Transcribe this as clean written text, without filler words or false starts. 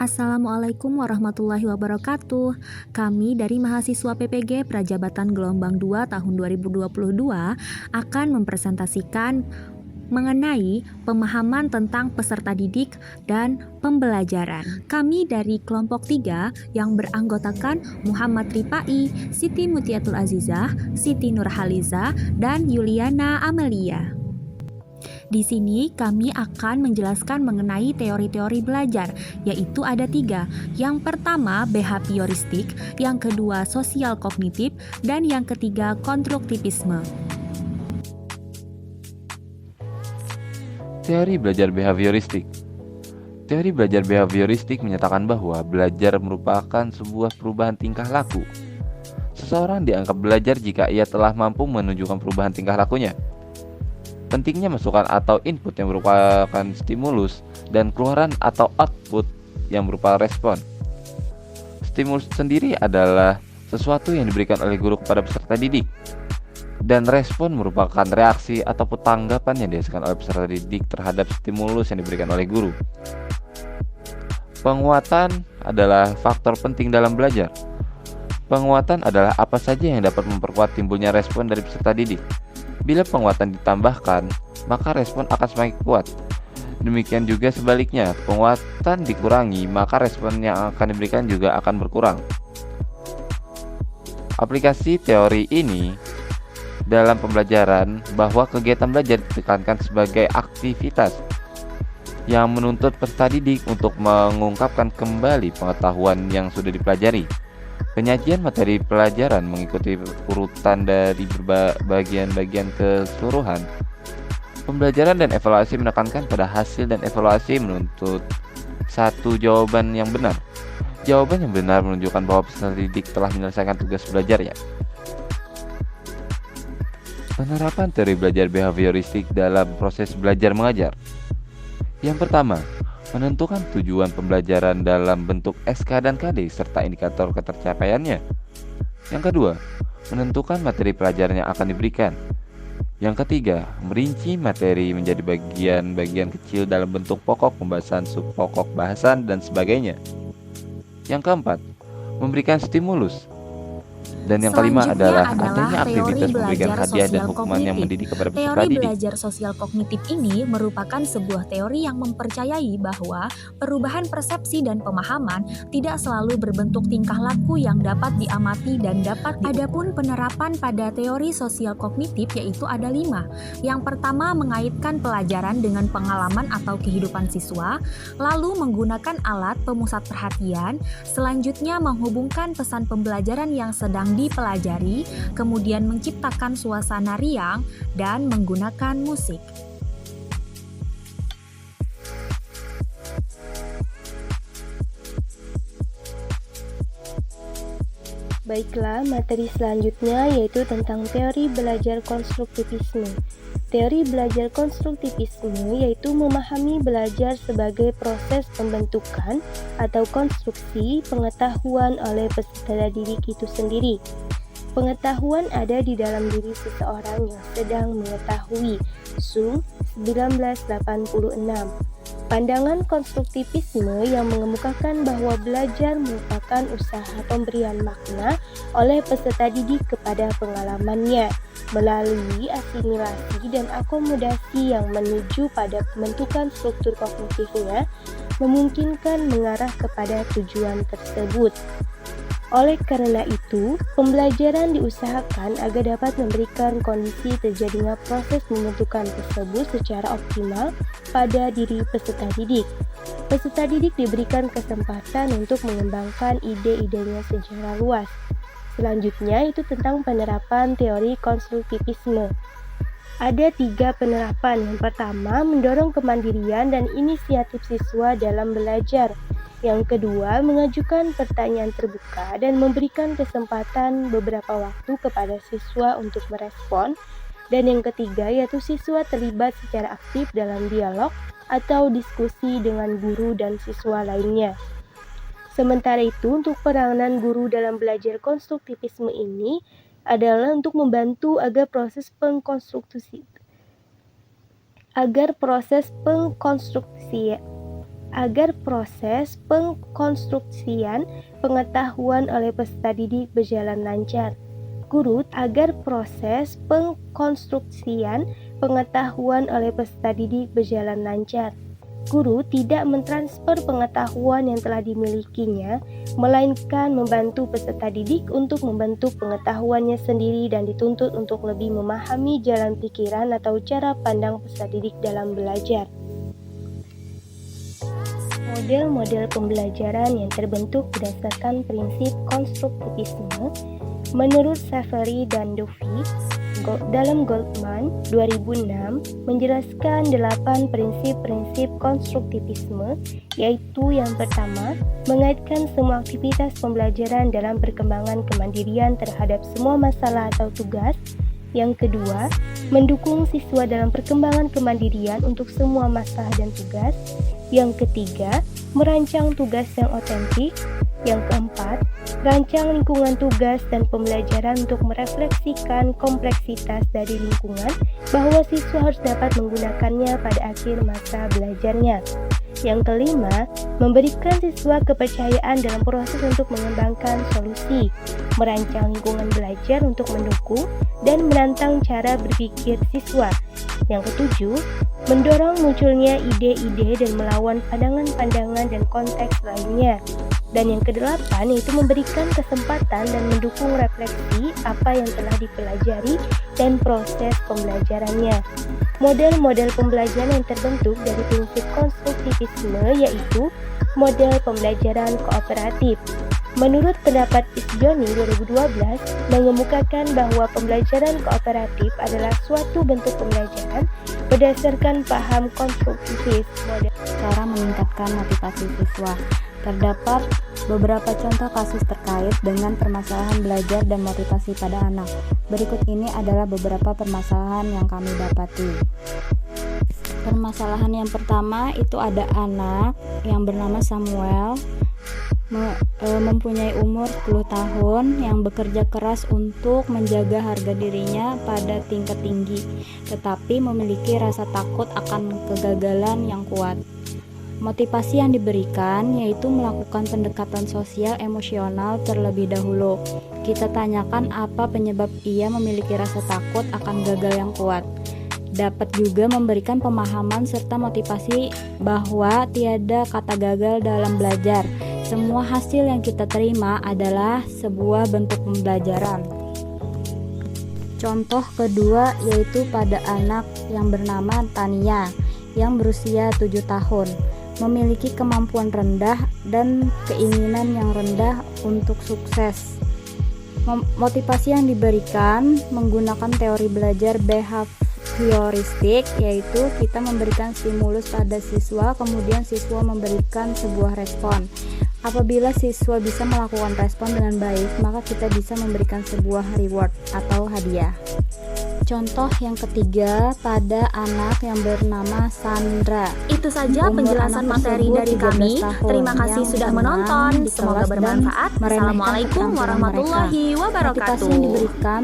Assalamualaikum warahmatullahi wabarakatuh. Kami dari mahasiswa PPG Prajabatan Gelombang 2 tahun 2022 akan mempresentasikan mengenai pemahaman tentang peserta didik dan pembelajaran. Kami dari kelompok 3 yang beranggotakan Muhammad Ripai, Siti Mutiatul Azizah, Siti Nurhaliza, dan Yuliana Amelia. Di sini kami akan menjelaskan mengenai teori-teori belajar, yaitu ada 3. Yang pertama behavioristik, yang kedua sosial kognitif, dan yang ketiga konstruktivisme. Teori belajar behavioristik. Teori belajar behavioristik menyatakan bahwa belajar merupakan sebuah perubahan tingkah laku. Seseorang dianggap belajar jika ia telah mampu menunjukkan perubahan tingkah lakunya. Pentingnya masukan atau input yang merupakan stimulus dan keluaran atau output yang berupa respon. Stimulus sendiri adalah sesuatu yang diberikan oleh guru kepada peserta didik. Dan respon merupakan reaksi ataupun tanggapan yang dihasilkan oleh peserta didik terhadap stimulus yang diberikan oleh guru. Penguatan adalah faktor penting dalam belajar. Penguatan adalah apa saja yang dapat memperkuat timbulnya respon dari peserta didik. Bila penguatan ditambahkan, maka respon akan semakin kuat. Demikian juga sebaliknya, penguatan dikurangi, maka respon yang akan diberikan juga akan berkurang. Aplikasi teori ini dalam pembelajaran bahwa kegiatan belajar ditekankan sebagai aktivitas yang menuntut peserta didik untuk mengungkapkan kembali pengetahuan yang sudah dipelajari. Penyajian materi pelajaran mengikuti urutan dari bagian-bagian keseluruhan. Pembelajaran dan evaluasi menekankan pada hasil dan evaluasi menuntut satu jawaban yang benar. Jawaban yang benar menunjukkan bahwa peserta didik telah menyelesaikan tugas belajarnya. Penerapan teori belajar behavioristik dalam proses belajar mengajar. Yang pertama, menentukan tujuan pembelajaran dalam bentuk SK dan KD serta indikator ketercapaiannya. Yang kedua, menentukan materi pelajaran yang akan diberikan. Yang ketiga, merinci materi menjadi bagian-bagian kecil dalam bentuk pokok pembahasan, subpokok bahasan, dan sebagainya. Yang keempat, memberikan stimulus. Dan yang kelima adalah adanya aktivitas memberikan hadiah dan hukuman yang mendidik kepada peserta Teori didik. belajar sosial kognitif ini merupakan sebuah teori yang mempercayai bahwa perubahan persepsi dan pemahaman tidak selalu berbentuk tingkah laku yang dapat diamati dan dapat adapun penerapan pada teori sosial kognitif yaitu ada 5. Yang pertama mengaitkan pelajaran dengan pengalaman atau kehidupan siswa, lalu menggunakan alat pemusat perhatian, selanjutnya menghubungkan pesan pembelajaran yang sedang dipelajari, kemudian menciptakan suasana riang, dan menggunakan musik. Baiklah, materi selanjutnya yaitu tentang teori belajar konstruktivisme. Teori belajar konstruktivisme yaitu memahami belajar sebagai proses pembentukan atau konstruksi pengetahuan oleh peserta didik itu sendiri. Pengetahuan ada di dalam diri seseorang yang sedang mengetahui. Sung 1986. Pandangan konstruktivisme yang mengemukakan bahwa belajar merupakan usaha pemberian makna oleh peserta didik kepada pengalamannya melalui asimilasi dan akomodasi yang menuju pada pembentukan struktur kognitifnya memungkinkan mengarah kepada tujuan tersebut. Oleh karena itu, pembelajaran diusahakan agar dapat memberikan kondisi terjadinya proses pembentukan tersebut secara optimal pada diri peserta didik. Peserta didik diberikan kesempatan untuk mengembangkan ide-idenya secara luas. Selanjutnya itu tentang penerapan teori konstruktivisme. Ada 3 penerapan. Yang pertama, mendorong kemandirian dan inisiatif siswa dalam belajar. Yang kedua, mengajukan pertanyaan terbuka dan memberikan kesempatan beberapa waktu kepada siswa untuk merespon. Dan yang ketiga, yaitu siswa terlibat secara aktif dalam dialog atau diskusi dengan guru dan siswa lainnya. Sementara itu, untuk peranan guru dalam belajar konstruktivisme ini adalah untuk membantu agar proses agar proses pengkonstruksian pengetahuan oleh peserta didik berjalan lancar. Guru agar proses pengkonstruksian pengetahuan oleh peserta didik berjalan lancar. Guru tidak mentransfer pengetahuan yang telah dimilikinya, melainkan membantu peserta didik untuk membentuk pengetahuannya sendiri dan dituntut untuk lebih memahami jalan pikiran atau cara pandang peserta didik dalam belajar. Model-model pembelajaran yang terbentuk berdasarkan prinsip konstruktivisme menurut Savery dan Duffy dalam Goldman 2006 menjelaskan 8 prinsip-prinsip konstruktivisme, yaitu yang pertama, mengaitkan semua aktivitas pembelajaran dalam perkembangan kemandirian terhadap semua masalah atau tugas. Yang kedua, mendukung siswa dalam perkembangan kemandirian untuk semua masalah dan tugas. Yang ketiga, merancang tugas yang otentik. Yang keempat, rancang lingkungan tugas dan pembelajaran untuk merefleksikan kompleksitas dari lingkungan bahwa siswa harus dapat menggunakannya pada akhir masa belajarnya. Yang kelima, memberikan siswa kepercayaan dalam proses untuk mengembangkan solusi, merancang lingkungan belajar untuk mendukung dan menantang cara berpikir siswa. Yang ketujuh, mendorong munculnya ide-ide dan melawan pandangan-pandangan dan konteks lainnya. Dan yang kedelapan yaitu memberikan kesempatan dan mendukung refleksi apa yang telah dipelajari dan proses pembelajarannya. Model-model pembelajaran yang terbentuk dari prinsip konstruktivisme yaitu model pembelajaran kooperatif. Menurut pendapat Isjoni 2012 mengemukakan bahwa pembelajaran kooperatif adalah suatu bentuk pembelajaran berdasarkan paham konstruktivis. Cara meningkatkan motivasi siswa. Terdapat beberapa contoh kasus terkait dengan permasalahan belajar dan motivasi pada anak. Berikut ini adalah beberapa permasalahan yang kami dapati. Permasalahan yang pertama itu ada anak yang bernama Samuel, mempunyai umur 10 tahun yang bekerja keras untuk menjaga harga dirinya pada tingkat tinggi, tetapi memiliki rasa takut akan kegagalan yang kuat. Motivasi yang diberikan yaitu melakukan pendekatan sosial emosional terlebih dahulu. Kita tanyakan apa penyebab ia memiliki rasa takut akan gagal yang kuat. Dapat juga memberikan pemahaman serta motivasi bahwa tiada kata gagal dalam belajar. Semua hasil yang kita terima adalah sebuah bentuk pembelajaran. Contoh kedua yaitu pada anak yang bernama Tania yang berusia 7 tahun. Memiliki kemampuan rendah dan keinginan yang rendah untuk sukses. Motivasi yang diberikan menggunakan teori belajar behavioristik, yaitu kita memberikan stimulus pada siswa, kemudian siswa memberikan sebuah respon. Apabila siswa bisa melakukan respon dengan baik, maka kita bisa memberikan sebuah reward atau hadiah. Contoh yang ketiga pada anak yang bernama Sandra. Itu saja penjelasan materi dari kami. Terima kasih sudah menonton. Semoga bermanfaat. Assalamualaikum warahmatullahi wabarakatuh. Motivasi yang diberikan